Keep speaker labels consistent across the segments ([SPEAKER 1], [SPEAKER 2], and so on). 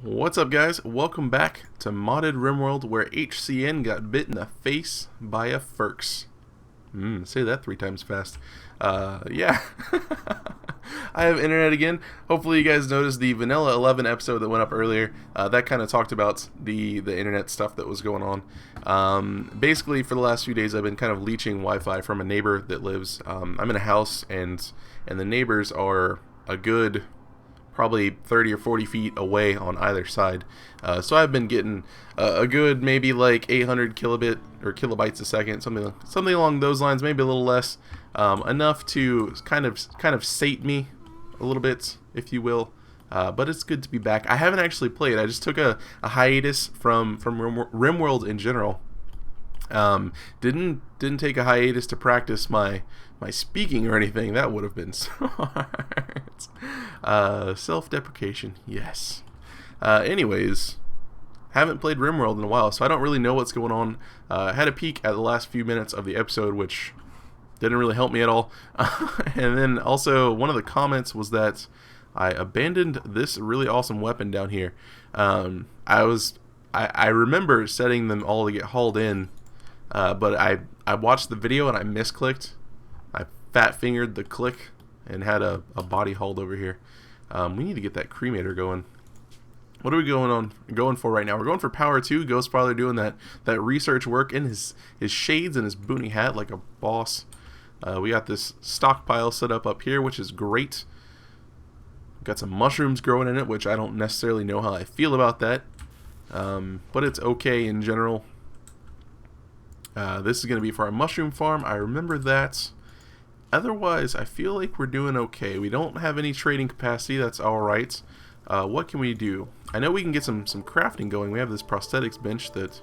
[SPEAKER 1] What's up, guys? Welcome back to Modded RimWorld, where HCN got bit in the face by a Furks. Say that 3 times fast. Yeah. I have internet again. Hopefully you guys noticed the Vanilla 11 episode that went up earlier. That kind of talked about the internet stuff that was going on. Basically, for the last few days, I've been kind of leeching Wi-Fi from a neighbor that lives. I'm in a house, and the neighbors are a good probably 30 or 40 feet away on either side. So I've been getting a good maybe like 800 kilobit or kilobytes a second, something along those lines, maybe a little less, enough to kind of sate me a little bit, if you will. But it's good to be back. I haven't actually played. I just took a hiatus from RimWorld in general. Didn't take a hiatus to practice my speaking or anything. That would have been smart. Self-deprecation, yes. Anyways, haven't played RimWorld in a while, so I don't really know what's going on. Had a peek at the last few minutes of the episode, which didn't really help me at all. And then also one of the comments was that I abandoned this really awesome weapon down here. I remember setting them all to get hauled in, but I watched the video and I misclicked. I fat-fingered the click and had a body hauled over here. We need to get that cremator going. What are we going for right now? We're going for Power 2. Ghostfather doing that research work in his shades and his boonie hat like a boss. We got this stockpile set up here, which is great. Got some mushrooms growing in it, which I don't necessarily know how I feel about that. But it's okay in general. This is going to be for our mushroom farm. I remember that. Otherwise, I feel like we're doing okay. We don't have any trading capacity. That's alright. What can we do? I know we can get some crafting going. We have this prosthetics bench that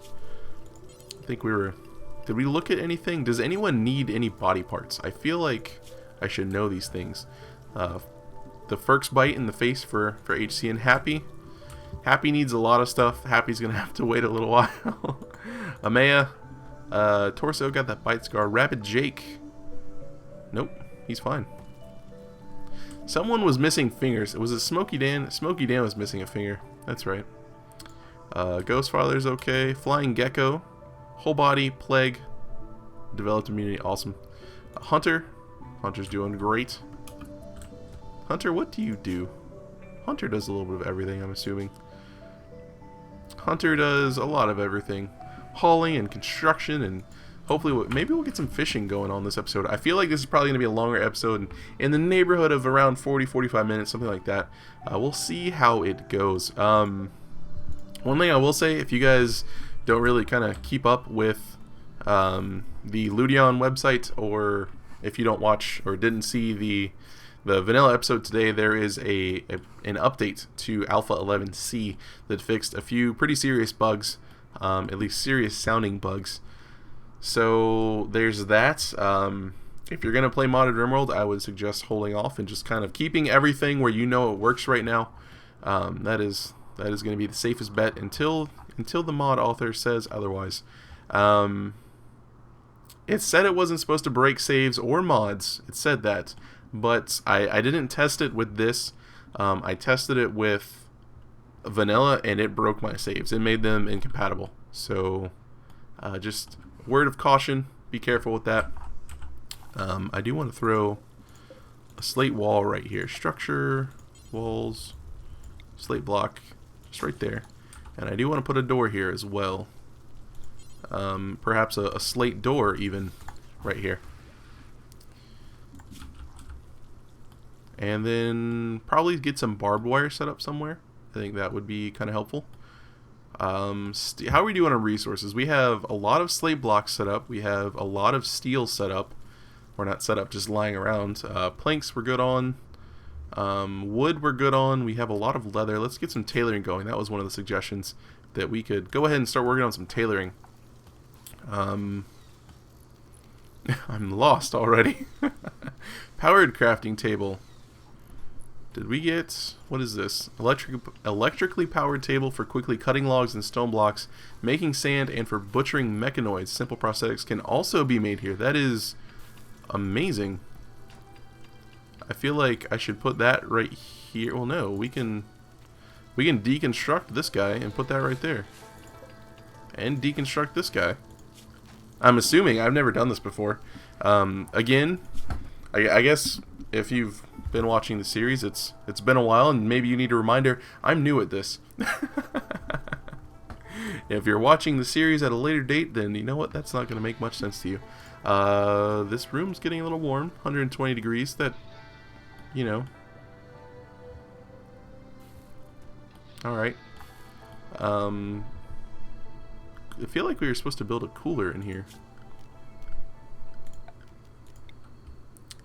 [SPEAKER 1] I think we were... Did we look at anything? Does anyone need any body parts? I feel like I should know these things. The Furks bite in the face for HCN. Happy needs a lot of stuff. Happy's going to have to wait a little while. Amaya. Torso got that bite scar. Rapid Jake. Nope, he's fine. Someone was missing fingers. Was it Smokey Dan? Smokey Dan was missing a finger. That's right. Ghostfather's okay. Flying Gecko. Whole body. Plague. Developed immunity. Awesome. Hunter. Hunter's doing great. Hunter, what do you do? Hunter does a little bit of everything, I'm assuming. Hunter does a lot of everything. Hauling and construction, and hopefully maybe we'll get some fishing going on this episode. I feel like this is probably going to be a longer episode, in the neighborhood of around 40-45 minutes, something like that. We'll see how it goes. One thing I will say, if you guys don't really kind of keep up with the Ludion website, or if you don't watch or didn't see the vanilla episode today, there is an update to Alpha 11C that fixed a few pretty serious bugs, at least serious sounding bugs. So there's that. If you're going to play Modded RimWorld, I would suggest holding off and just kind of keeping everything where you know it works right now. That is going to be the safest bet until the mod author says otherwise. It said it wasn't supposed to break saves or mods. It said that. But I didn't test it with this. I tested it with vanilla, and it broke my saves. It made them incompatible. So just word of caution, be careful with that. I do want to throw a slate wall right here. Structure, walls, slate block, just right there. And I do want to put a door here as well. Perhaps a slate door even right here. And then probably get some barbed wire set up somewhere. I think that would be kind of helpful. How are we doing on resources? We have a lot of slate blocks set up. We have a lot of steel set up. Or not set up, just lying around. Planks we're good on. Wood we're good on. We have a lot of leather. Let's get some tailoring going. That was one of the suggestions, that we could go ahead and start working on some tailoring. I'm lost already. Powered crafting table. Did we get, what is this? Electrically powered table for quickly cutting logs and stone blocks, making sand, and for butchering mechanoids. Simple prosthetics can also be made here. That is amazing. I feel like I should put that right here. Well, no, we can We can deconstruct this guy and put that right there. And deconstruct this guy. I'm assuming. I've never done this before. Again, I guess if you've been watching the series, it's been a while, and maybe you need a reminder. I'm new at this. If you're watching the series at a later date, then you know what? That's not going to make much sense to you. This room's getting a little warm. 120 degrees. That, you know. Alright. I feel like we were supposed to build a cooler in here.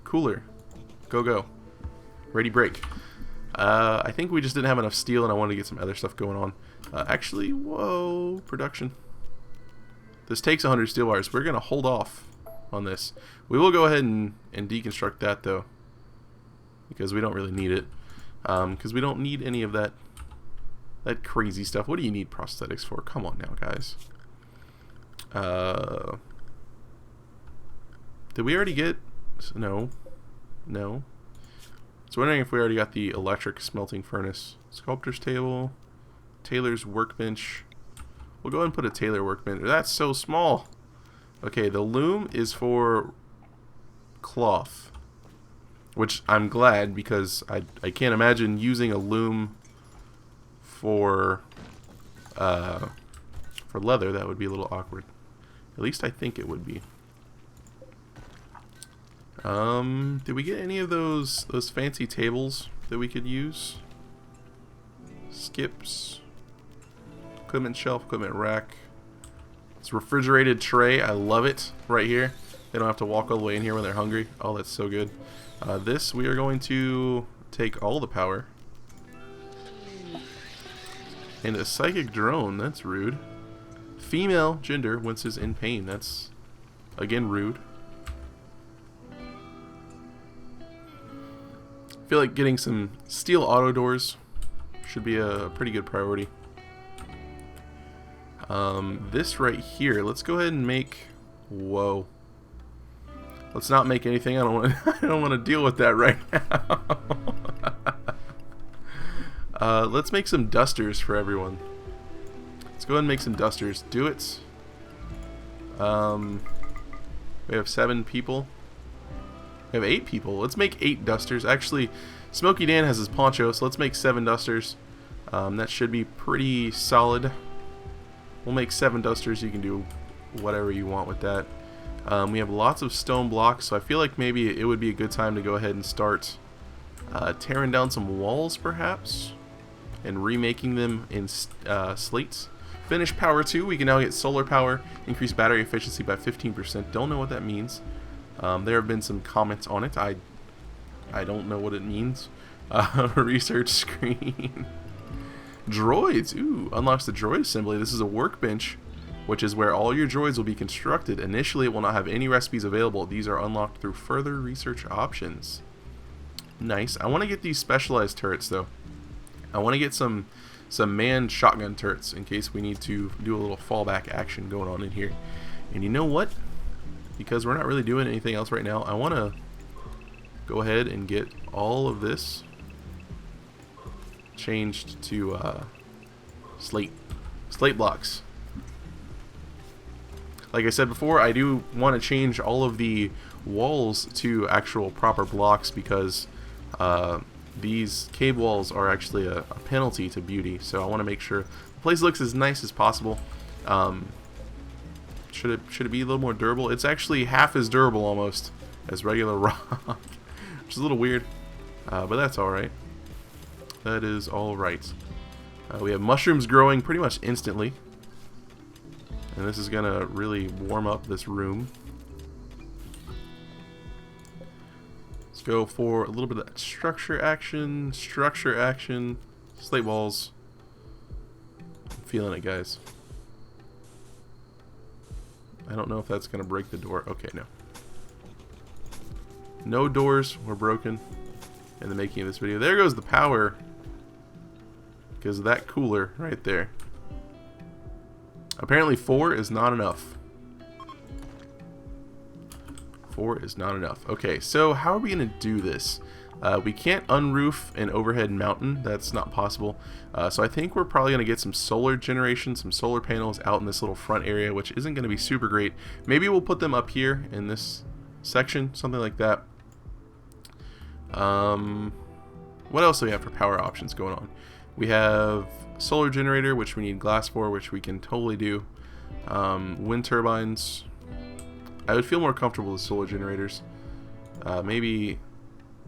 [SPEAKER 1] Cooler. Go, go. Ready, break. I think we just didn't have enough steel, and I wanted to get some other stuff going on. Actually, whoa, production. This takes 100 steel wires. We're going to hold off on this. We will go ahead and deconstruct that, though, because we don't really need it. Because we don't need any of that crazy stuff. What do you need prosthetics for? Come on now, guys. Did we already get... No. No. I was wondering if we already got the electric smelting furnace. Sculptor's table. Tailor's workbench. We'll go ahead and put a tailor workbench. That's so small. Okay, the loom is for cloth. Which I'm glad, because I can't imagine using a loom for leather. That would be a little awkward. At least I think it would be. Did we get any of those fancy tables that we could use? Skips. Equipment shelf, equipment rack. It's refrigerated tray. I love it right here. They don't have to walk all the way in here when they're hungry. Oh, that's so good. This, we are going to take all the power. And a psychic drone. That's rude. Female gender winces in pain. That's, again, rude. I feel like getting some steel auto doors should be a pretty good priority. This right here, let's go ahead and make... Whoa. Let's not make anything. I don't want I don't want to deal with that right now. Let's make some dusters for everyone. Let's go ahead and make some dusters. Do it. We have 7 people. We have 8 people. Let's make 8 dusters. Actually, Smokey Dan has his poncho, so let's make 7 dusters. That should be pretty solid. We'll make 7 dusters. You can do whatever you want with that. We have lots of stone blocks, so I feel like maybe it would be a good time to go ahead and start tearing down some walls, perhaps, and remaking them in slates. Finish power 2. We can now get solar power. Increase battery efficiency by 15%. Don't know what that means. There have been some comments on it. I don't know what it means. Research screen. Droids. Ooh, unlocks the droid assembly. This is a workbench, which is where all your droids will be constructed. Initially, it will not have any recipes available. These are unlocked through further research options. Nice. I want to get these specialized turrets, though. I want to get some manned shotgun turrets in case we need to do a little fallback action going on in here. And you know what? Because we're not really doing anything else right now, I want to go ahead and get all of this changed to slate blocks. Like I said before, I do want to change all of the walls to actual proper blocks because these cave walls are actually a penalty to beauty. So I want to make sure the place looks as nice as possible. Should it be a little more durable? It's actually half as durable almost as regular rock, which is a little weird, but that's all right. That is all right. We have mushrooms growing pretty much instantly, and this is gonna really warm up this room. Let's go for a little bit of that structure action, slate walls. I'm feeling it, guys. I don't know if that's going to break the door. Okay, no. No doors were broken in the making of this video. There goes the power because of that cooler right there. Apparently 4 is not enough. 4 is not enough. Okay, so how are we going to do this? We can't unroof an overhead mountain. That's not possible. So I think we're probably going to get some solar generation, some solar panels out in this little front area, which isn't going to be super great. Maybe we'll put them up here in this section, something like that. What else do we have for power options going on? We have solar generator, which we need glass for, which we can totally do. Wind turbines. I would feel more comfortable with solar generators. Maybe...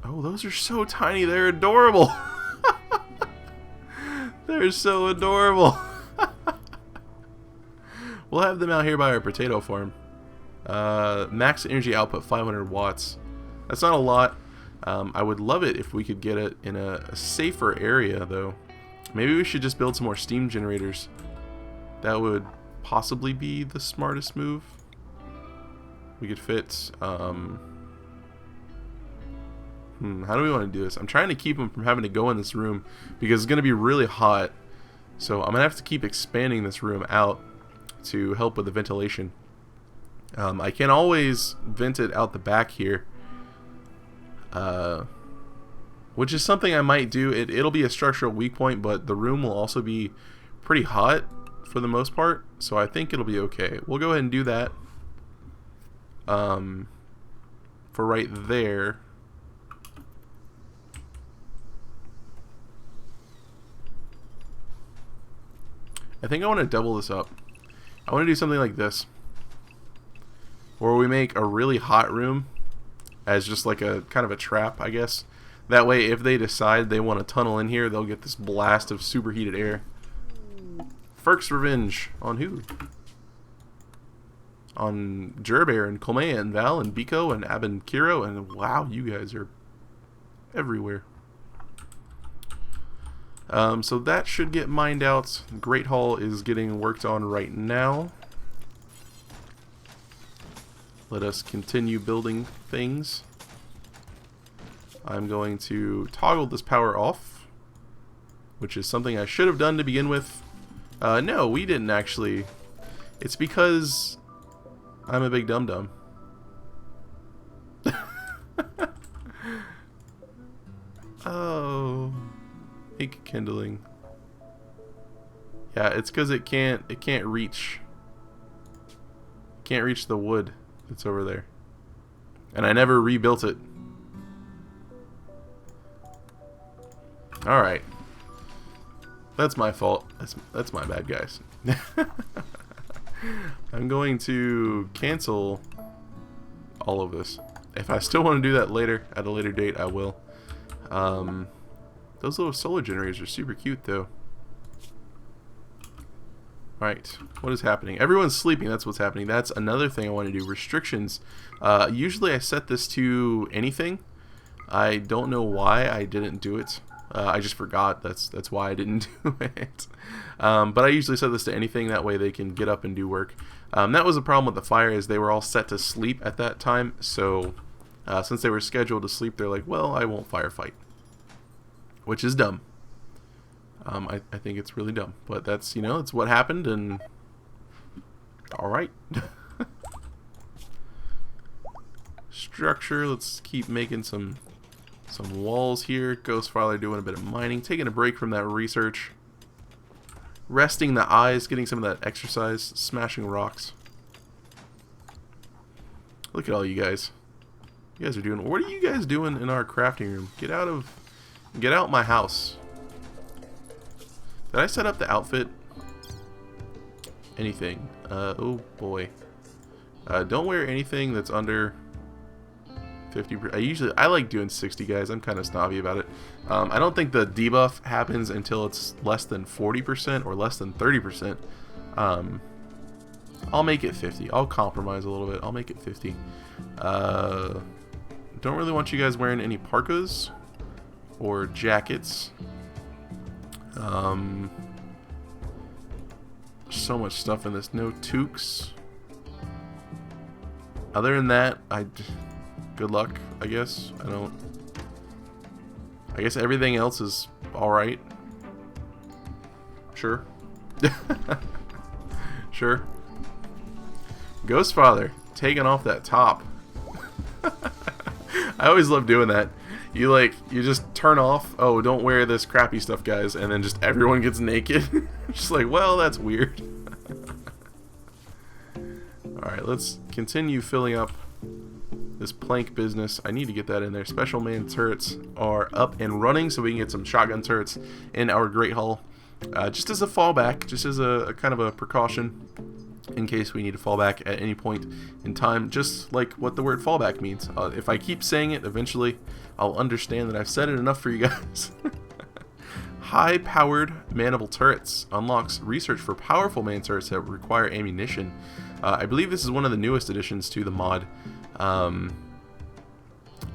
[SPEAKER 1] Oh, those are so tiny. They're adorable. They're so adorable. We'll have them out here by our potato farm. Max energy output 500 watts. That's not a lot. I would love it if we could get it in a safer area, though. Maybe we should just build some more steam generators. That would possibly be the smartest move. We could fit... how do we want to do this? I'm trying to keep them from having to go in this room because it's going to be really hot. So I'm going to have to keep expanding this room out to help with the ventilation. I can always vent it out the back here. Which is something I might do. It'll be a structural weak point, but the room will also be pretty hot for the most part. So I think it'll be okay. We'll go ahead and do that. For right there. I think I want to double this up. I want to do something like this. Where we make a really hot room as just like a kind of a trap, I guess. That way, if they decide they want to tunnel in here, they'll get this blast of superheated air. Firk's revenge. On who? On Jerbear and Colmea and Val and Biko and Ab and Kiro. And wow, you guys are everywhere. So that should get mined out. Great Hall is getting worked on right now. Let us continue building things. I'm going to toggle this power off, which is something I should have done to begin with. No, we didn't actually. It's because I'm a big dum-dum. Oh... Make kindling. Yeah, it's because it can't reach the wood that's over there. And I never rebuilt it. Alright. That's my fault. That's my bad, guys. I'm going to cancel all of this. If I still want to do that later, at a later date, I will. Those little solar generators are super cute, though. Right, what is happening? Everyone's sleeping, that's what's happening. That's another thing I want to do. Restrictions. Usually I set this to anything. I don't know why I didn't do it. I just forgot. That's why I didn't do it. But I usually set this to anything. That way they can get up and do work. That was the problem with the fire, is they were all set to sleep at that time. So since they were scheduled to sleep, they're like, well, I won't firefight. Which is dumb. I think it's really dumb. But that's, you know, it's what happened, and... Alright. Structure, let's keep making some walls here. Ghostfather doing a bit of mining. Taking a break from that research. Resting the eyes, getting some of that exercise. Smashing rocks. Look at all you guys. You guys are doing... What are you guys doing in our crafting room? Get out my house. Did I set up the outfit? Anything. Oh boy. Don't wear anything that's under 50%. I like doing 60, guys. I'm kind of snobby about it. I don't think the debuff happens until it's less than 40% or less than 30%. I'll make it 50. I'll compromise a little bit. I'll make it 50. Don't really want you guys wearing any parkas or jackets. So much stuff in this. No toques. Other than that, good luck, I guess. I guess everything else is alright. Sure. Sure. Ghostfather taking off that top. I always love doing that. you just turn off, oh, don't wear this crappy stuff, guys, and then just everyone gets naked. Just like, well, that's weird. Alright, let's continue filling up this plank business. I need to get that in there. Special man turrets are up and running, so we can get some shotgun turrets in our Great Hall. Just as a fallback, just as a kind of a precaution, in case we need to fall back at any point in time, just like what the word fallback means. If I keep saying it, eventually I'll understand that I've said it enough for you guys. High-powered manable turrets unlocks research for powerful man turrets that require ammunition. I believe this is one of the newest additions to the mod. I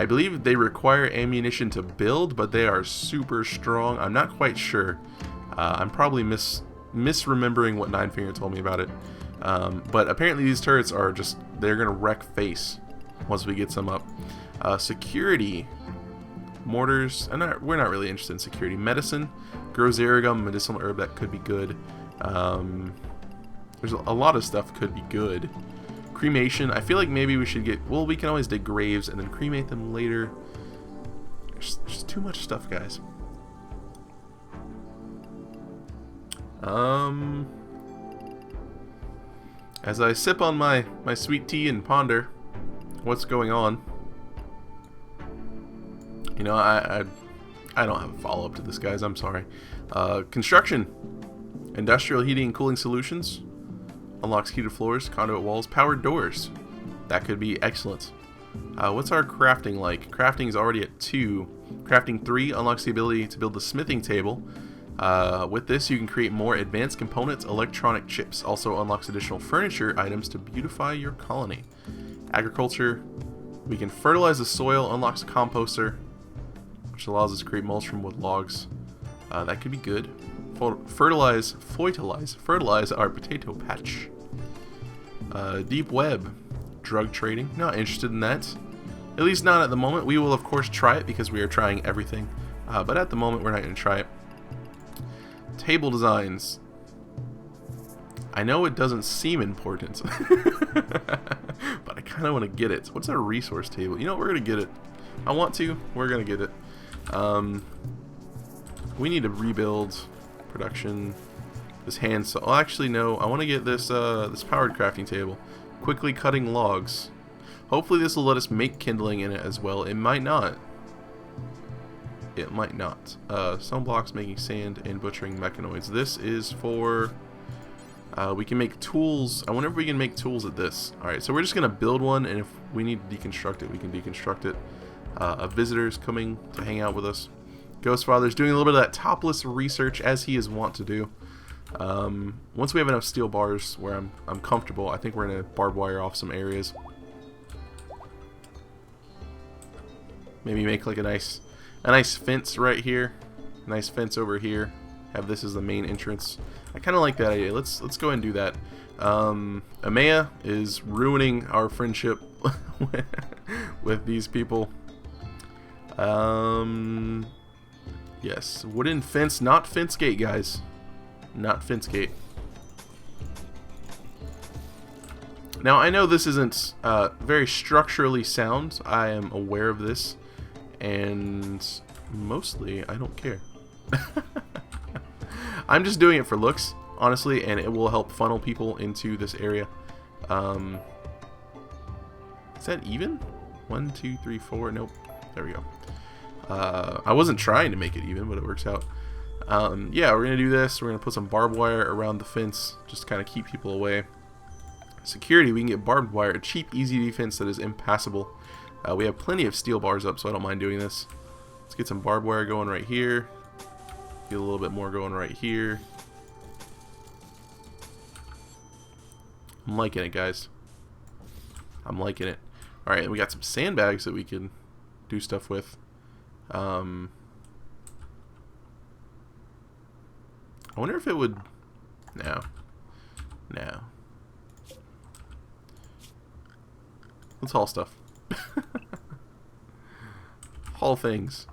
[SPEAKER 1] believe they require ammunition to build, but they are super strong. I'm not quite sure. I'm probably misremembering what Ninefinger told me about it. But apparently these turrets are just, they're going to wreck face once we get some up. Security. Mortars. We're not really interested in security. Medicine. Grows Aragum, medicinal herb, that could be good. There's a lot of stuff could be good. Cremation. I feel like maybe we should get, well, we can always dig graves and then cremate them later. There's just too much stuff, guys. As I sip on my sweet tea and ponder what's going on, you know, I don't have a follow-up to this, guys. I'm sorry. Construction. Industrial heating and cooling solutions. Unlocks heated floors, conduit walls, powered doors. That could be excellent. What's our crafting like? Crafting is already at 2. Crafting 3 unlocks the ability to build the smithing table. With this, you can create more advanced components, electronic chips. Also unlocks additional furniture items to beautify your colony. Agriculture. We can fertilize the soil, unlocks a composter, which allows us to create mulch from wood logs. That could be good. Fertilize our potato patch. Deep web. Drug trading. Not interested in that. At least not at the moment. We will, of course, try it because we are trying everything. But at the moment, we're not going to try it. Table designs. I know it doesn't seem important, but I kind of want to get it. What's our resource table? You know, we're going to get it. I want to. We're going to get it. We need to rebuild production. This hand saw. Oh, actually, no. I want to get this this powered crafting table. Quickly cutting logs. Hopefully, this will let us make kindling in it as well. It might not. It might not. Stone blocks, making sand, and butchering mechanoids. This is for... we can make tools. I wonder if we can make tools at this. Alright, so we're just going to build one, and if we need to deconstruct it, we can deconstruct it. A visitor's coming to hang out with us. Ghostfather's doing a little bit of that topless research, as he is wont to do. Once we have enough steel bars where I'm comfortable, I think we're going to barbed wire off some areas. Maybe make like a nice fence right here, a nice fence over here. Have this as the main entrance. I kind of like that idea. Let's go ahead and do that. Amaya is ruining our friendship with these people. Yes, wooden fence, not fence gate, guys. Not fence gate. Now I know this isn't very structurally sound. I am aware of this. And mostly, I don't care. I'm just doing it for looks, honestly, and it will help funnel people into this area. Is that even? 1, 2, 3, 4. Nope. There we go. I wasn't trying to make it even, but it works out. Yeah, we're going to do this. We're going to put some barbed wire around the fence, just to kind of keep people away. Security, we can get barbed wire, a cheap, easy defense that is impassable. We have plenty of steel bars up, so I don't mind doing this. Let's get some barbed wire going right here. Get a little bit more going right here. I'm liking it, guys. I'm liking it. Alright, and we got some sandbags that we can do stuff with. I wonder if it would... No. No. Let's haul stuff. Haul things.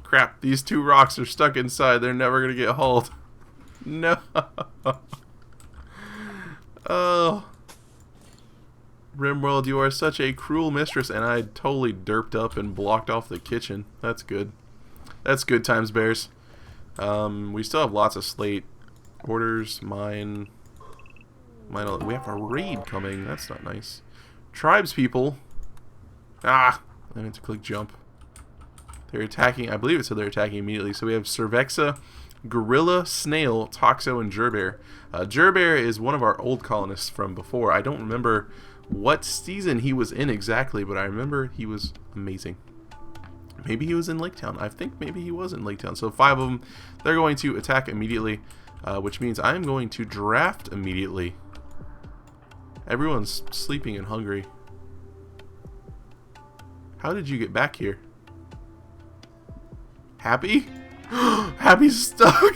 [SPEAKER 1] Crap, these 2 rocks are stuck inside. They're never going to get hauled. No. Oh. RimWorld, you are such a cruel mistress, and I totally derped up and blocked off the kitchen. That's good. That's good times, bears. We still have lots of slate. Orders, mine. We have a raid coming. That's not nice. Tribes people. Ah! I meant to click jump. They're attacking. I believe it said they're attacking immediately. So we have Cervexa, Gorilla, Snail, Toxo, and Gerbear. Gerbear is one of our old colonists from before. I don't remember what season he was in exactly, but I remember he was amazing. Maybe he was in Lake Town. I think maybe he was in Lake Town. So 5 of them. They're going to attack immediately, which means I'm going to draft immediately. Everyone's sleeping and hungry. How did you get back here? Happy? Happy's stuck.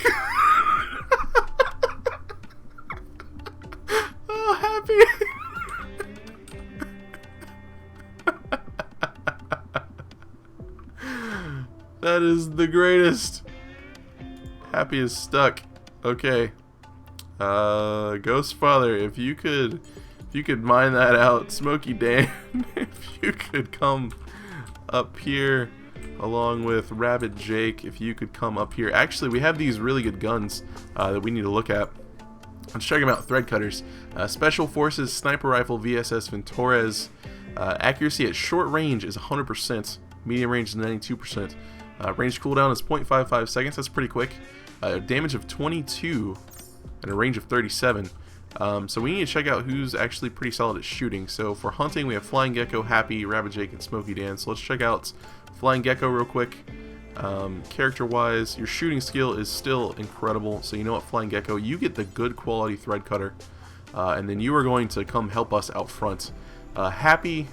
[SPEAKER 1] Oh, Happy. That is the greatest. Happy is stuck. Okay. Ghost Father, if you could mine that out. Smoky Dan, if you could come up here along with Rabbit Jake, if you could come up here. Actually, we have these really good guns that we need to look at. Let's check them out. Thread cutters, Special Forces Sniper Rifle VSS Ventores. Accuracy at short range is 100%. Medium range is 92%. Range cooldown is 0.55 seconds. That's pretty quick. Damage of 22 and a range of 37. So we need to check out who's actually pretty solid at shooting. So for hunting, we have Flying Gecko, Happy, Rabbit Jake, and Smoky Dan. So let's check out Flying Gecko real quick. Character-wise, your shooting skill is still incredible. So you know what, Flying Gecko, you get the good quality thread cutter, and then you are going to come help us out front. Happy,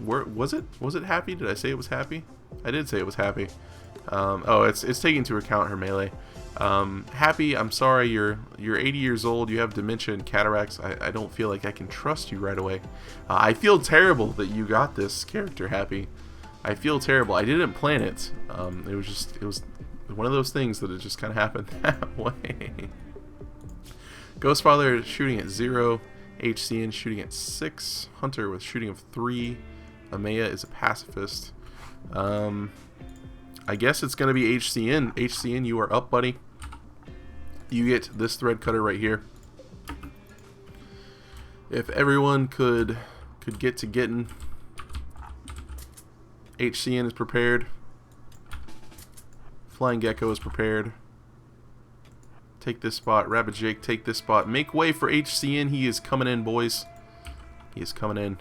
[SPEAKER 1] where was it? Was it Happy? Did I say it was Happy? I did say it was Happy. Oh, it's taking into account her melee. Happy, I'm sorry, you're 80 years old, you have dementia and cataracts. I don't feel like I can trust you right away. I feel terrible that you got this character, Happy. I feel terrible. I didn't plan it. It was one of those things that it just kind of happened that way. Ghostfather shooting at 0, HCN shooting at 6, Hunter with shooting of 3, Amaya is a pacifist. I guess it's going to be HCN. HCN, you are up, buddy. You get this thread cutter right here. If everyone could get to getting. HCN is prepared. Flying Gecko is prepared. Take this spot. Rabbit Jake, take this spot. Make way for HCN. He is coming in, boys. He is coming in.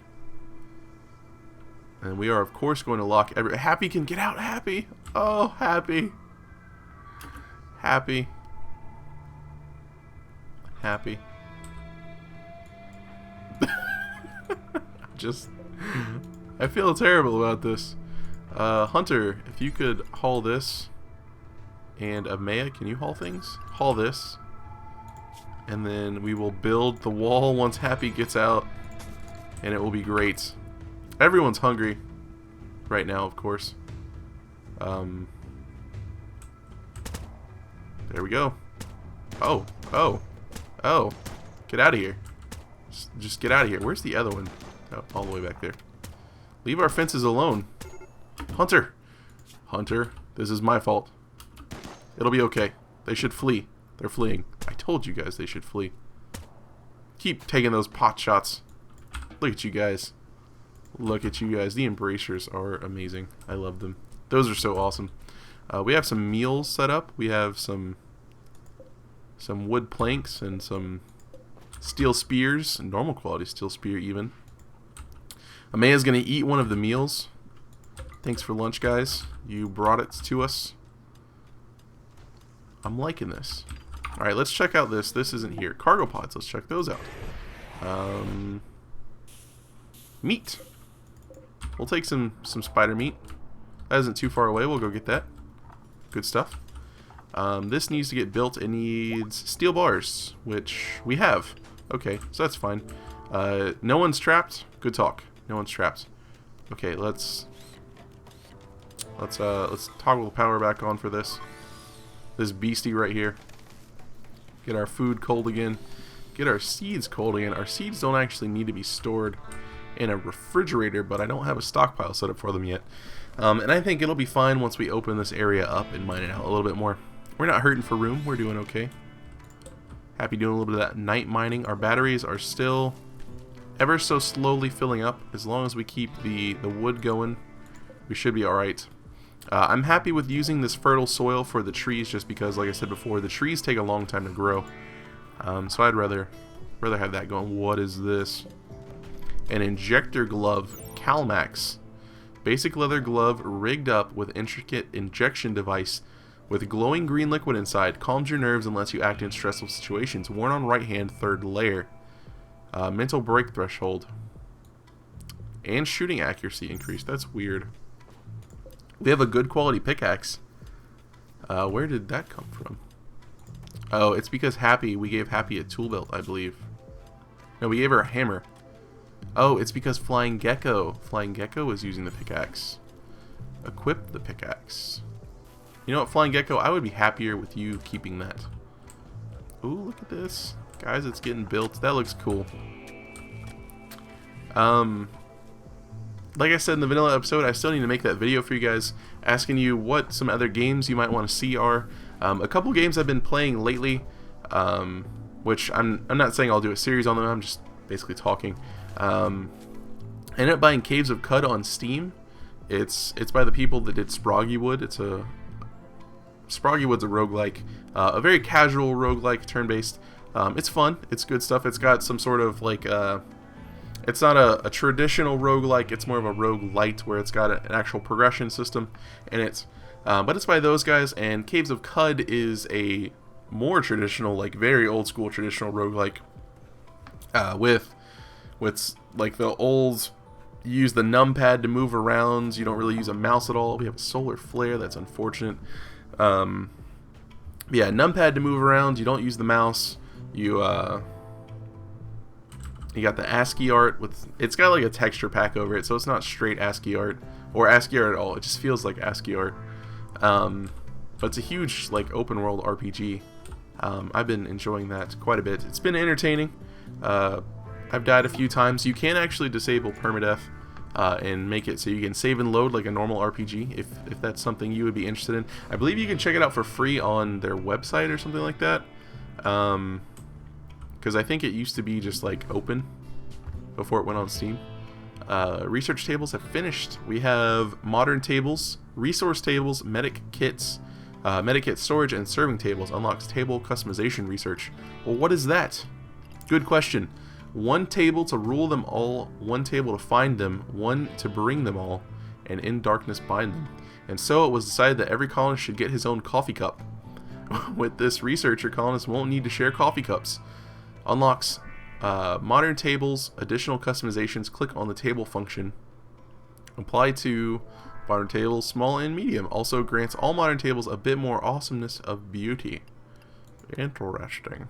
[SPEAKER 1] And we are, of course, going to lock every... Happy can get out. Happy. Oh, Happy. Happy. Happy. I feel terrible about this. Hunter, if you could haul this. And Amaya, can you haul things? Haul this. And then we will build the wall once Happy gets out. And it will be great. Everyone's hungry right now, of course. There we go. Oh. Get out of here. Just get out of here. Where's the other one? Oh, all the way back there. Leave our fences alone. Hunter, this is my fault. It'll be okay. They should flee. They're fleeing. I told you guys they should flee. Keep taking those pot shots. Look at you guys. Look at you guys. The embracers are amazing. I love them. Those are so awesome. We have some meals set up. We have some wood planks and some steel spears, normal quality steel spear even. Amaya's going to eat one of the meals. Thanks for lunch, guys. You brought it to us. I'm liking this. Alright, let's check out this. This isn't here. Cargo pods. Let's check those out. Meat. We'll take some spider meat. That isn't too far away. We'll go get that. Good stuff. This needs to get built. It needs steel bars, which we have. Okay, so that's fine. No one's trapped. Good talk. No one's trapped. Okay, let's toggle the power back on for this beastie right here. Get our food cold again. get our seeds cold again. Our seeds don't actually need to be stored in a refrigerator, but I don't have a stockpile set up for them yet. And I think it'll be fine once we open this area up and mine it out a little bit more. We're not hurting for room. We're doing okay. Happy doing a little bit of that night mining. Our batteries are still ever so slowly filling up. As long as we keep the wood going, we should be alright. I'm happy with using this fertile soil for the trees just because, like I said before, the trees take a long time to grow. So I'd rather have that going. What is this? An injector glove, Calmax. Basic leather glove rigged up with intricate injection device with glowing green liquid inside. Calms your nerves and lets you act in stressful situations. Worn on right hand, 3rd layer. Mental break threshold. And shooting accuracy increased. That's weird. We have a good quality pickaxe. Where did that come from? Oh, it's because we gave Happy a tool belt, I believe. No, we gave her a hammer. Oh, it's because Flying Gecko is using the pickaxe. Equip the pickaxe. You know what, Flying Gecko, I would be happier with you keeping that. Ooh, look at this. Guys, it's getting built. That looks cool. Like I said in the vanilla episode, I still need to make that video for you guys, asking you what some other games you might want to see are. A couple games I've been playing lately, which I'm not saying I'll do a series on them, I'm just basically talking. I ended up buying Caves of Cud on Steam. It's by the people that did Sproggywood. Sproggywood's a roguelike, a very casual roguelike, turn-based. It's fun, it's good stuff. It's got some sort of like it's not a traditional roguelike, it's more of a roguelite where it's got an actual progression system in it. But it's by those guys, and Caves of Cud is a more traditional, like very old school traditional roguelike, with like the old, you use the numpad to move around, you don't really use a mouse at all. We have a solar flare, that's unfortunate. Yeah, numpad to move around, you don't use the mouse. You got the ASCII art it's got like a texture pack over it, so it's not straight ASCII art or ASCII art at all. It just feels like ASCII art. But it's a huge like open world RPG. I've been enjoying that quite a bit. It's been entertaining. I've died a few times. You can actually disable permadeath and make it so you can save and load like a normal RPG if that's something you would be interested in. I believe you can check it out for free on their website or something like that. Because I think it used to be just like open before it went on Steam. Research tables have finished. We have modern tables, resource tables, medic kits, medic kit storage, and serving tables. Unlocks table customization research. Well, what is that? Good question. 1 table to rule them all, 1 table to find them, 1 to bring them all, and in darkness bind them. And so it was decided that every colonist should get his own coffee cup. With this research, your colonists won't need to share coffee cups. Unlocks modern tables, additional customizations. Click on the table function. Apply to modern tables, small and medium. Also grants all modern tables a bit more awesomeness of beauty. Interesting.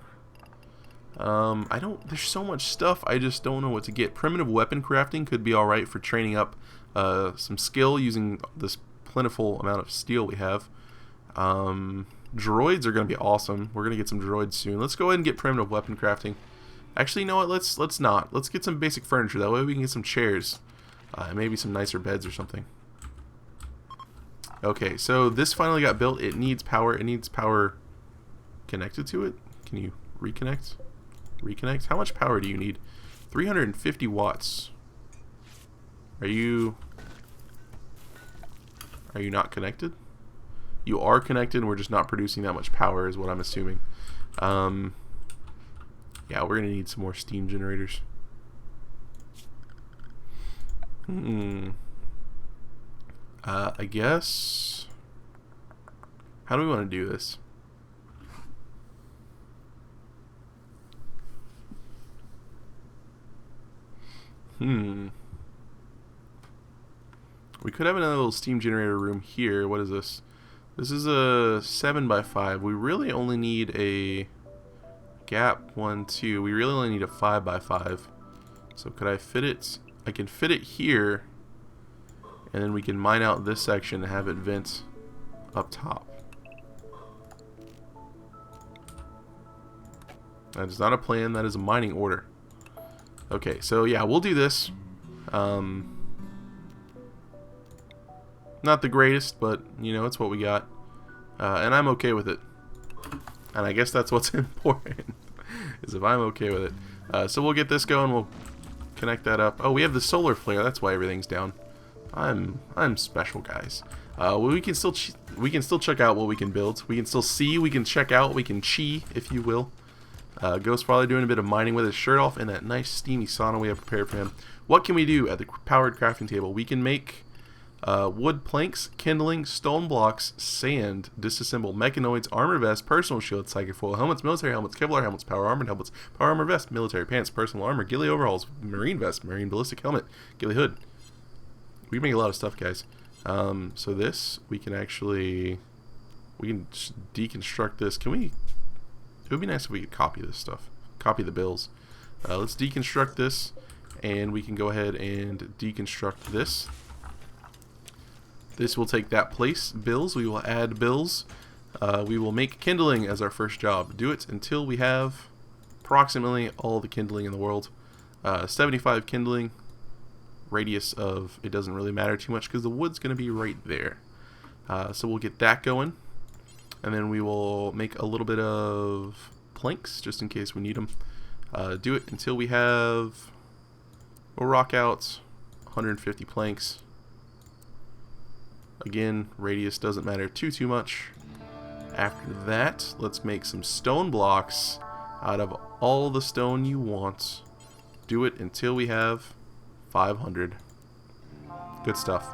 [SPEAKER 1] There's so much stuff, I just don't know what to get. Primitive weapon crafting could be alright for training up some skill using this plentiful amount of steel we have. Droids are going to be awesome. We're going to get some droids soon. Let's go ahead and get primitive weapon crafting. Actually, you know what? Let's not. Let's get some basic furniture. That way we can get some chairs. And maybe some nicer beds or something. Okay, so this finally got built. It needs power. It needs power connected to it. Can you reconnect? Reconnect? How much power do you need? 350 watts. Are you not connected? You are connected, and we're just not producing that much power is what I'm assuming. Yeah, we're going to need some more steam generators. I guess... How do we want to do this? We could have another little steam generator room here. What is this? This is a 7x5. We really only need a gap 1, 2. We really only need a 5x5. So could I fit it? I can fit it here, and then we can mine out this section and have it vent up top. That is not a plan, that is a mining order. Okay, so yeah, we'll do this. Not the greatest, but, you know, it's what we got. And I'm okay with it. And I guess that's what's important, is if I'm okay with it. So we'll get this going, we'll connect that up. Oh, we have the solar flare, that's why everything's down. I'm special, guys. Well, we can still check out what we can build. We can still see, we can check out, we can chi, if you will. Ghost probably doing a bit of mining with his shirt off in that nice steamy sauna we have prepared for him. What can we do at the powered crafting table? We can make wood planks, kindling, stone blocks, sand, disassemble mechanoids, armor vest, personal shield, psychic foil, helmets, military helmets, Kevlar helmets, power armor vest, military pants, personal armor, ghillie overalls, marine vest, marine ballistic helmet, ghillie hood. We can make a lot of stuff, guys. So this, we can deconstruct this. Can we? It would be nice if we could copy this stuff. Copy the bills. Let's deconstruct this, and we can go ahead and deconstruct this. This will take that place. Bills, we will add bills. We will make kindling as our first job. Do it until we have approximately all the kindling in the world. 75 kindling. Radius of, it doesn't really matter too much because the wood's going to be right there. So we'll get that going. And then we will make a little bit of planks just in case we need them. Do it until we have, we'll rock out 150 planks. Again, radius doesn't matter too much. After that, let's make some stone blocks out of all the stone you want. Do it until we have 500. Good stuff.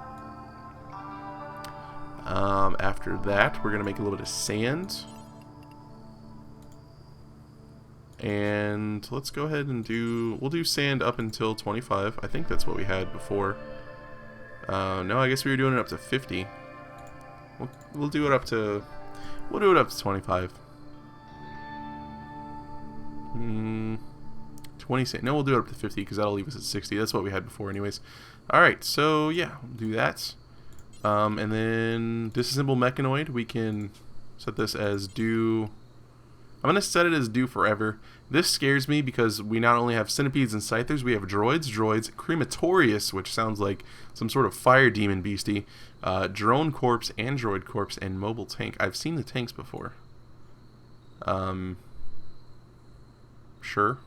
[SPEAKER 1] After that, we're going to make a little bit of sand. And let's go ahead and we'll do sand up until 25. I think that's what we had before. No, I guess we were doing it up to 50. We'll do it up to 25. 20 sand. No, we'll do it up to 50 because that'll leave us at 60. That's what we had before anyways. Alright, so yeah, we'll do that. And then disassemble mechanoid, we can set this as do. I'm going to set it as do forever. This scares me because we not only have centipedes and scythers, we have droids, crematorius, which sounds like some sort of fire demon beastie, drone corpse, android corpse, and mobile tank. I've seen the tanks before. Sure.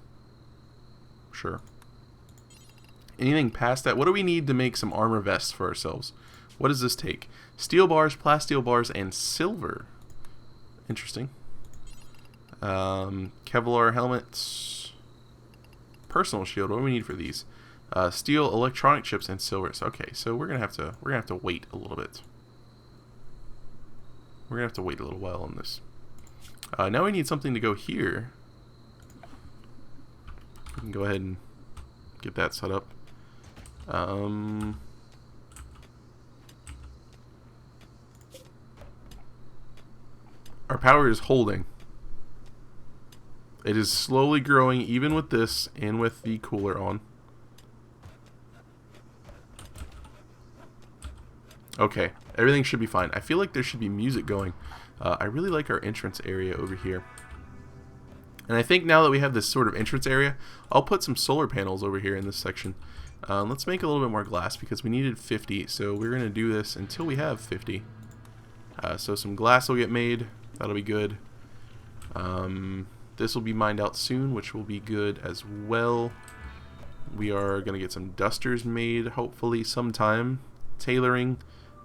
[SPEAKER 1] Anything past that? What do we need to make some armor vests for ourselves? What does this take? Steel bars, plasteel bars, and silver. Interesting. Kevlar helmets. Personal shield. What do we need for these? Steel, electronic chips, and silvers. Okay, so we're gonna have to wait a little bit. We're gonna have to wait a little while on this. Now we need something to go here. We can go ahead and get that set up. Our power is holding. It is slowly growing even with this and with the cooler on. Okay, everything should be fine. I feel like there should be music going. I really like our entrance area over here. And I think now that we have this sort of entrance area, I'll put some solar panels over here in this section. Let's make a little bit more glass because we needed 50, so we're going to do this until we have 50. So some glass will get made. That'll be good. This will be mined out soon, which will be good as well. We are going to get some dusters made, hopefully sometime. Tailoring.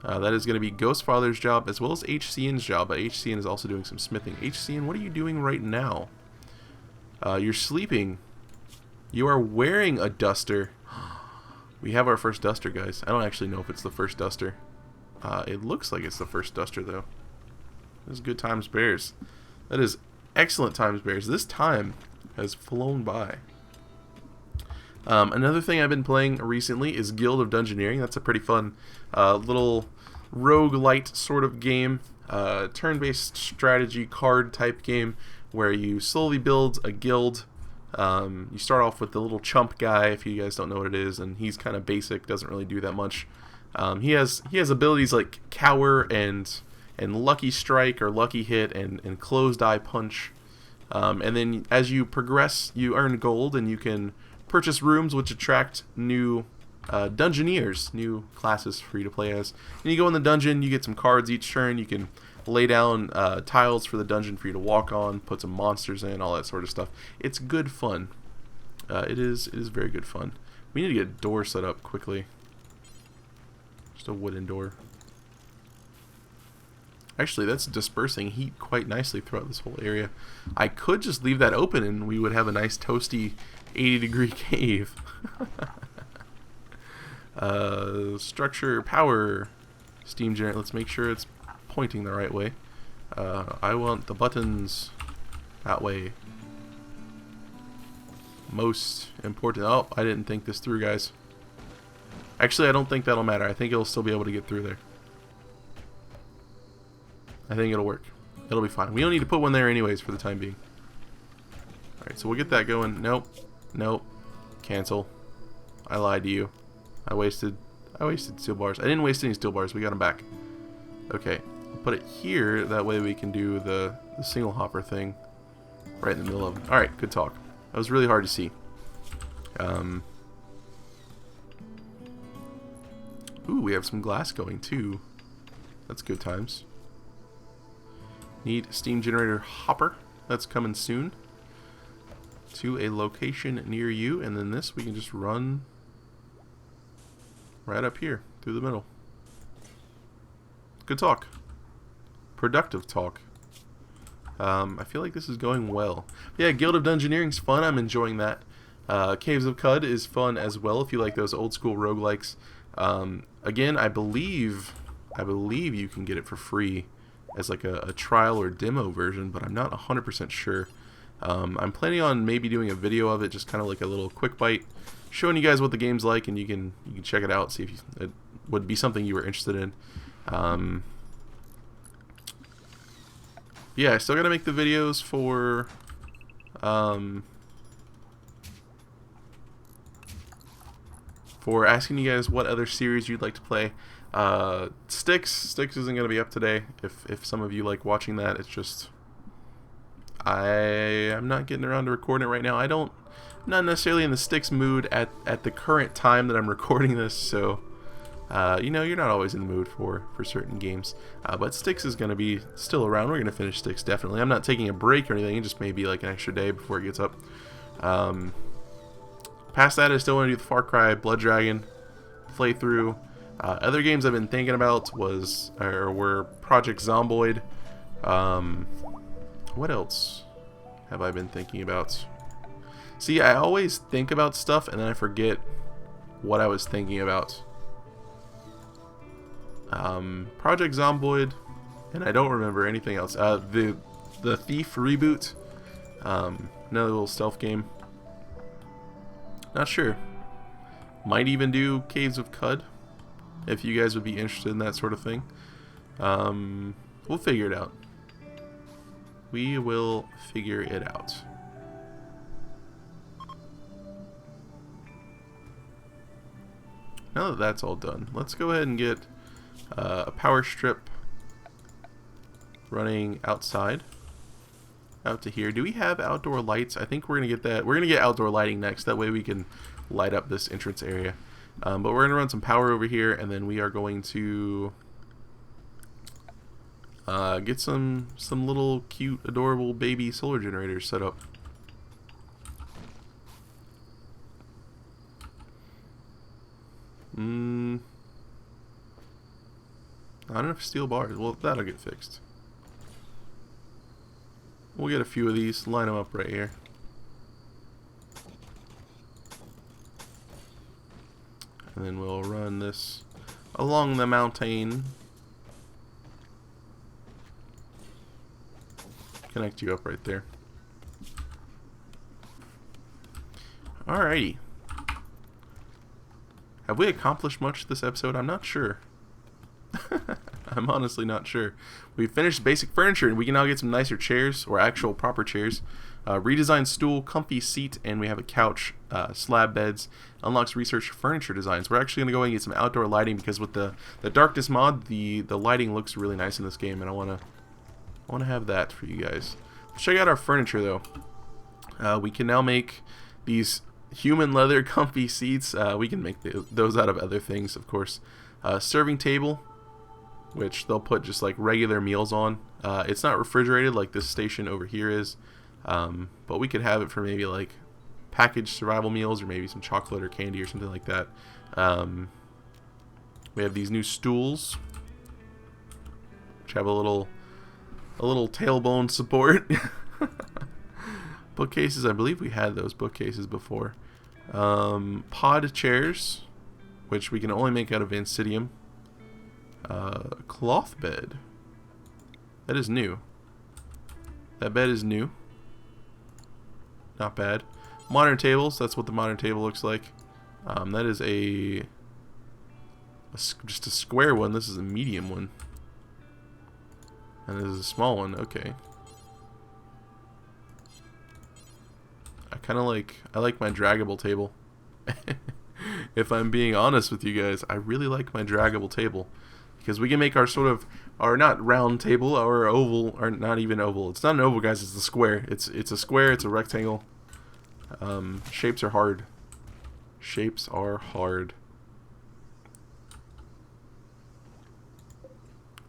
[SPEAKER 1] That is going to be Ghostfather's job as well as HCN's job. But HCN is also doing some smithing. HCN, what are you doing right now? You're sleeping. You are wearing a duster. We have our first duster, guys. I don't actually know if it's the first duster. It looks like it's the first duster, though. This is good times bears. That is excellent times bears. This time has flown by. Another thing I've been playing recently is Guild of Dungeoneering. That's a pretty fun little roguelite sort of game. Turn-based strategy card type game where you slowly build a guild. You start off with the little chump guy, if you guys don't know what it is, and he's kind of basic, doesn't really do that much. He has abilities like Cower and Lucky Strike or Lucky Hit and Closed Eye Punch. And then as you progress, you earn gold, and you can purchase rooms which attract new dungeoneers, new classes for you to play as. And you go in the dungeon, you get some cards each turn, you can lay down tiles for the dungeon for you to walk on, put some monsters in, all that sort of stuff. It's good fun. It is very good fun. We need to get a door set up quickly. Just a wooden door. Actually, that's dispersing heat quite nicely throughout this whole area. I could just leave that open and we would have a nice toasty 80-degree cave. Structure, power, steam generator. Let's make sure it's pointing the right way. I want the buttons that way. Most important. Oh, I didn't think this through, guys. Actually, I don't think that'll matter. I think it'll still be able to get through there. I think it'll work. It'll be fine. We don't need to put one there anyways for the time being. Alright, so we'll get that going. Nope. Nope. Cancel. I lied to you. I wasted steel bars. I didn't waste any steel bars. We got them back. Okay. I'll put it here. That way we can do the single hopper thing right in the middle of them. Alright, good talk. That was really hard to see. Ooh, we have some glass going too. That's good times. Need steam generator hopper. That's coming soon to a location near you, and then this we can just run right up here through the middle. Good talk. Productive talk. I feel like this is going well. Yeah, Guild of Dungeoneering's fun. I'm enjoying that. Caves of Cud is fun as well if you like those old school roguelikes. Again, I believe you can get it for free as like a trial or demo version, but I'm not 100% sure. I'm planning on maybe doing a video of it, just kind of like a little quick bite, showing you guys what the game's like, and you can check it out, see if it would be something you were interested in. Yeah, I still gotta make the videos for asking you guys what other series you'd like to play. Styx isn't gonna be up today. If some of you like watching that, it's just I'm not getting around to recording it right now. Not necessarily in the Styx mood at the current time that I'm recording this, so you know, you're not always in the mood for certain games. But Styx is gonna be still around. We're gonna finish Styx definitely. I'm not taking a break or anything. It just may be like an extra day before it gets up. Past that, I still want to do the Far Cry Blood Dragon playthrough. Other games I've been thinking about were Project Zomboid. What else have I been thinking about? See, I always think about stuff and then I forget what I was thinking about. Project Zomboid, and I don't remember anything else. The Thief reboot, another little stealth game. Not sure. Might even do Caves of Cud, if you guys would be interested in that sort of thing. We'll figure it out. We will figure it out. Now that that's all done, let's go ahead and get a power strip running outside out to here. Do we have outdoor lights? I think we're gonna get that. We're gonna get outdoor lighting next. That way we can light up this entrance area. But we're gonna run some power over here, and then we are going to get some little cute, adorable baby solar generators set up. Not enough steel bars. Well, that'll get fixed. We'll get a few of these, line them up right here. And then we'll run this along the mountain. Connect you up right there. Alrighty. Have we accomplished much this episode? I'm not sure. I'm honestly not sure. We finished basic furniture, and we can now get some nicer chairs, or actual proper chairs. Redesigned stool, comfy seat, and we have a couch, slab beds. Unlocks research furniture designs. We're actually going to go and get some outdoor lighting, because with the darkness mod, the lighting looks really nice in this game, and I want to have that for you guys. Check out our furniture though. We can now make these human leather comfy seats. We can make those out of other things, of course. Serving table, which they'll put just like regular meals on. It's not refrigerated like this station over here is, but we could have it for maybe like packaged survival meals or maybe some chocolate or candy or something like that. We have these new stools, which have a little tailbone support. Bookcases, I believe we had those bookcases before. Pod chairs, which we can only make out of Vancidium. Cloth bed. That is new. That bed is new. Not bad. Modern tables, that's what the modern table looks like. That is just a square one. This is a medium one. And this is a small one. Okay. I like my draggable table. If I'm being honest with you guys, I really like my draggable table because we can make our not round table, our oval, or not even oval. It's not an oval, guys. It's a square. It's a square. It's a rectangle. Shapes are hard. Shapes are hard.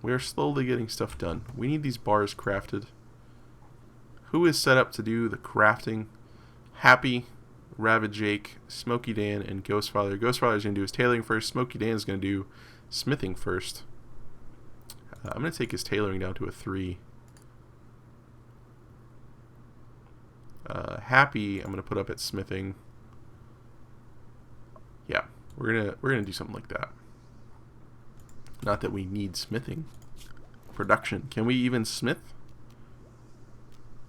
[SPEAKER 1] We are slowly getting stuff done. We need these bars crafted. Who is set up to do the crafting? Happy, Rabbit Jake, Smokey Dan, and Ghostfather. Ghostfather is going to do his tailoring first. Smokey Dan is going to do smithing first. I'm going to take his tailoring down to a 3. Happy, I'm going to put up at smithing. Yeah, we're gonna do something like that. Not that we need smithing. Production. Can we even smith?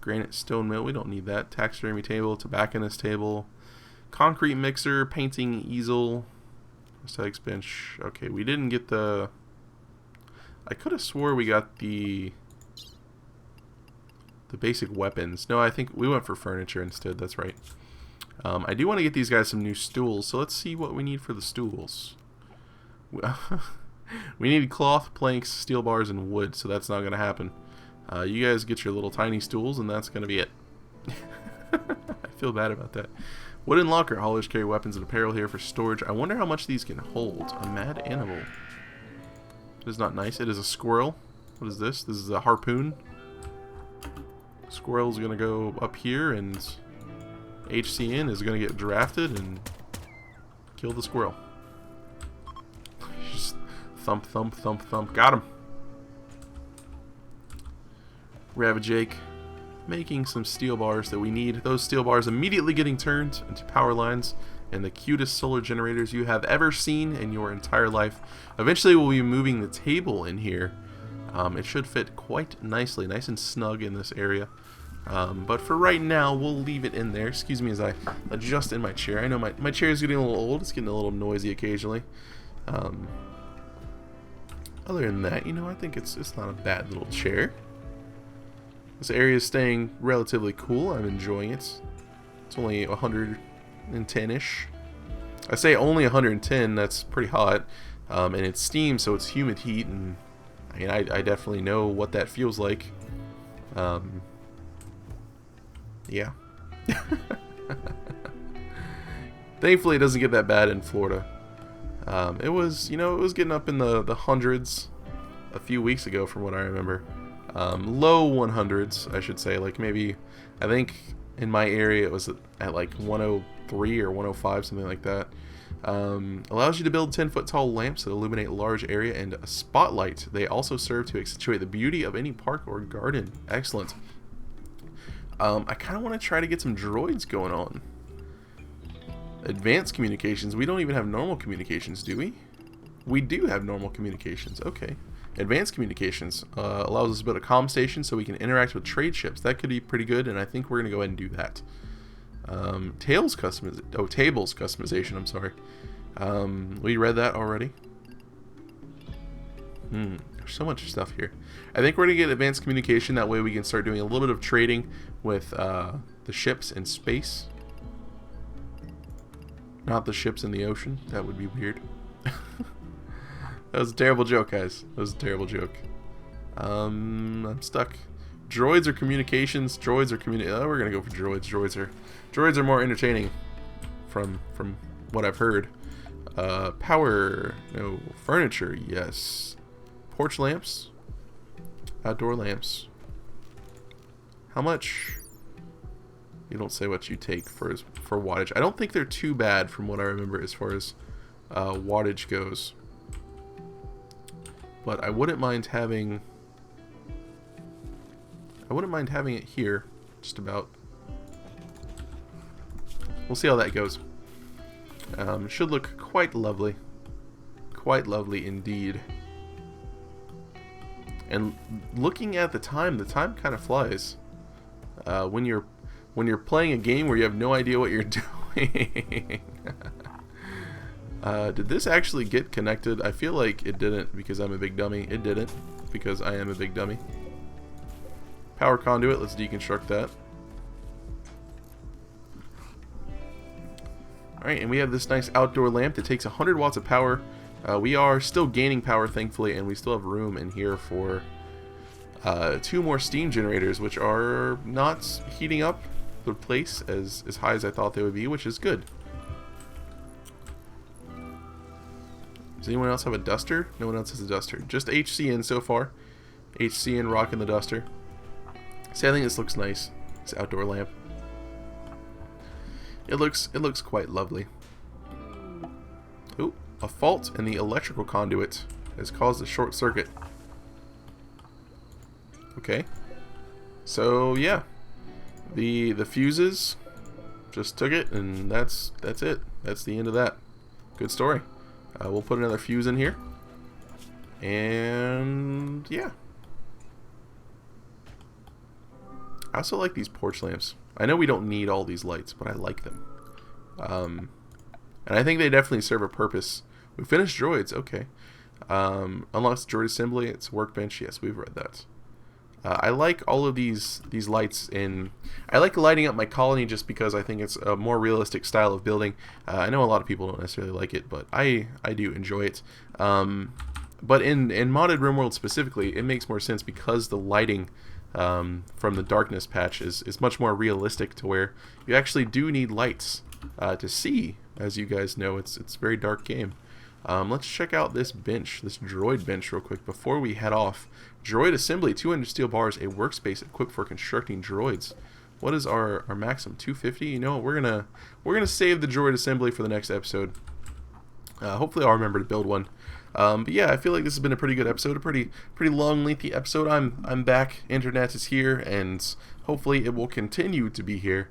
[SPEAKER 1] Granite stone mill. We don't need that. Taxidermy table. Tobacconist table. Concrete mixer. Painting easel. Prosthetics bench. Okay, we didn't get the... I could have swore we got the basic weapons. No, I think we went for furniture instead. That's right. I do want to get these guys some new stools, so let's see what we need for the stools. We need cloth, planks, steel bars, and wood, so that's not going to happen. You guys get your little tiny stools, and that's going to be it. I feel bad about that. Wooden locker. Haulers carry weapons and apparel here for storage. I wonder how much these can hold. A mad animal. It is not nice. It is a squirrel. What is this? This is a harpoon. Squirrel's going to go up here, and HCN is going to get drafted and kill the squirrel. Just thump, thump, thump, thump. Got him. Rabbit Jake making some steel bars that we need. Those steel bars immediately getting turned into power lines and the cutest solar generators you have ever seen in your entire life. Eventually we'll be moving the table in here. It should fit quite nicely, nice and snug in this area. But for right now, we'll leave it in there. Excuse me as I adjust in my chair. I know my chair is getting a little old. It's getting a little noisy occasionally. Other than that, you know, I think it's not a bad little chair. This area is staying relatively cool. I'm enjoying it. It's only 110-ish. I say only 110. That's pretty hot. And it's steam, so it's humid heat, and I mean, I definitely know what that feels like. Yeah. Thankfully, it doesn't get that bad in Florida. It was, you know, it was getting up in the hundreds a few weeks ago, from what I remember. Low 100s, I should say. Like maybe, I think in my area it was at like 103 or 105, something like that. Allows you to build 10-foot tall lamps that illuminate a large area and a spotlight. They also serve to accentuate the beauty of any park or garden. Excellent. I kind of want to try to get some droids going on. Advanced communications. We don't even have normal communications, do we? We do have normal communications. Okay. Advanced communications allows us to build a comm station so we can interact with trade ships. That could be pretty good, and I think we're going to go ahead and do that. Tables customization, I'm sorry. We read that already. There's so much stuff here. I think we're going to get advanced communication. That way we can start doing a little bit of trading with the ships in space. Not the ships in the ocean. That would be weird. That was a terrible joke, guys. That was a terrible joke. I'm stuck. Droids or communications? Droids or oh, we're gonna go for droids. Droids are more entertaining, from what I've heard. Power, no. Furniture, yes. Porch lamps, outdoor lamps. How much? You don't say what you take for wattage. I don't think they're too bad from what I remember as far as wattage goes. But I wouldn't mind having it here, just about. We'll see how that goes. Should look quite lovely. Quite lovely indeed. And looking at the time kind of flies. When you're playing a game where you have no idea what you're doing. Did this actually get connected? I feel like it didn't because I'm a big dummy. It didn't because I am a big dummy. Power conduit, let's deconstruct that. Alright, and we have this nice outdoor lamp that takes 100 watts of power. We are still gaining power, thankfully, and we still have room in here for 2 more steam generators, which are not heating up the place as high as I thought they would be, which is good. Does anyone else have a duster? No one else has a duster. Just HCN so far. HCN rocking the duster. See, I think this looks nice. This outdoor lamp. It looks quite lovely. Ooh, a fault in the electrical conduit has caused a short circuit. Okay. So yeah, the fuses just took it, and that's it. That's the end of that. Good story. We'll put another fuse in here, and yeah. I also like these porch lamps. I know we don't need all these lights, but I like them. And I think they definitely serve a purpose. We finished droids, okay. Unlocks droid assembly, it's workbench. Yes, we've read that. I like all of these lights, and I like lighting up my colony just because I think it's a more realistic style of building. I know a lot of people don't necessarily like it, but I do enjoy it. But in modded RimWorld specifically, it makes more sense because the lighting from the darkness patch is much more realistic, to where you actually do need lights to see. As you guys know, it's a very dark game. Let's check out this bench, this droid bench, real quick before we head off. Droid assembly, 200 steel bars, a workspace equipped for constructing droids. What is our maximum? 250? You know, we're gonna save the droid assembly for the next episode. Hopefully I'll remember to build one. But yeah, I feel like this has been a pretty good episode, a pretty long, lengthy episode. I'm back, internet is here, and hopefully it will continue to be here,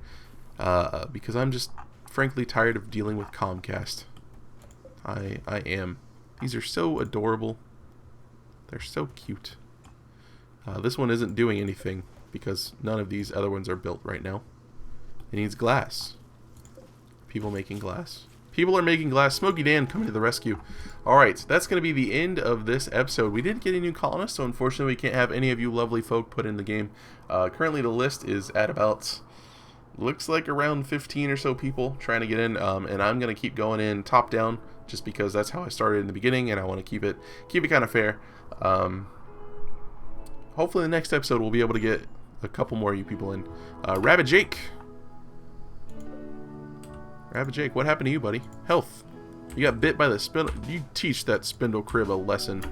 [SPEAKER 1] because I'm just frankly tired of dealing with Comcast. I am. These are so adorable. They're so cute. This one isn't doing anything because none of these other ones are built right now. It needs glass. People making glass. People are making glass. Smokey Dan coming to the rescue. Alright, that's going to be the end of this episode. We didn't get any new colonists, so unfortunately we can't have any of you lovely folk put in the game. Currently the list is at about, looks like around 15 or so people trying to get in, and I'm going to keep going in top down just because that's how I started in the beginning, and I want to keep it kind of fair. Hopefully the next episode we'll be able to get a couple more of you people in. Rabbit Jake. Rabbit Jake, what happened to you, buddy? Health. You got bit by the spindle. You teach that spindle crib a lesson.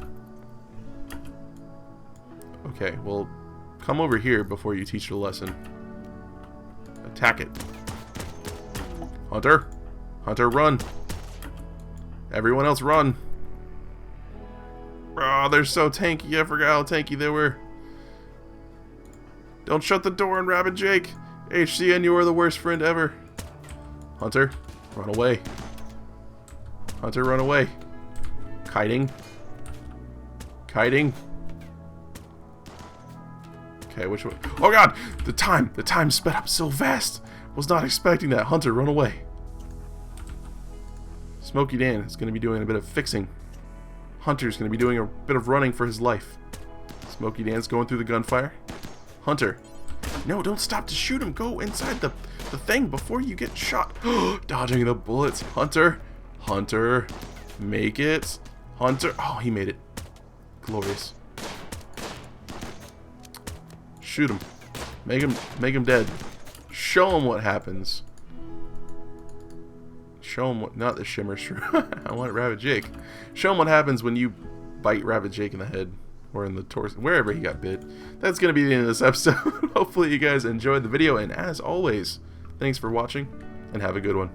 [SPEAKER 1] Okay, well, come over here before you teach it a lesson. Attack it. Hunter. Hunter, run. Everyone else, run. Oh, they're so tanky. I forgot how tanky they were. Don't shut the door on Rabbit Jake. HCN, you are the worst friend ever. Hunter, run away. Hunter, run away. Kiting. Kiting. Okay, which one? Oh god! The time sped up so fast. Was not expecting that. Hunter, run away. Smokey Dan is going to be doing a bit of fixing. Hunter's going to be doing a bit of running for his life. Smokey Dan's going through the gunfire. Hunter. No, don't stop to shoot him. Go inside the thing before you get shot. Dodging the bullets. Hunter. Hunter. Make it. Hunter. Oh, he made it. Glorious. Shoot him. Make him dead. Show him what happens. Show him what, not the shimmer shroom. I want Rabbit Jake. Show him what happens when you bite Rabbit Jake in the head. Or in the torso, wherever he got bit. That's going to be the end of this episode. Hopefully you guys enjoyed the video, and as always, thanks for watching, and have a good one.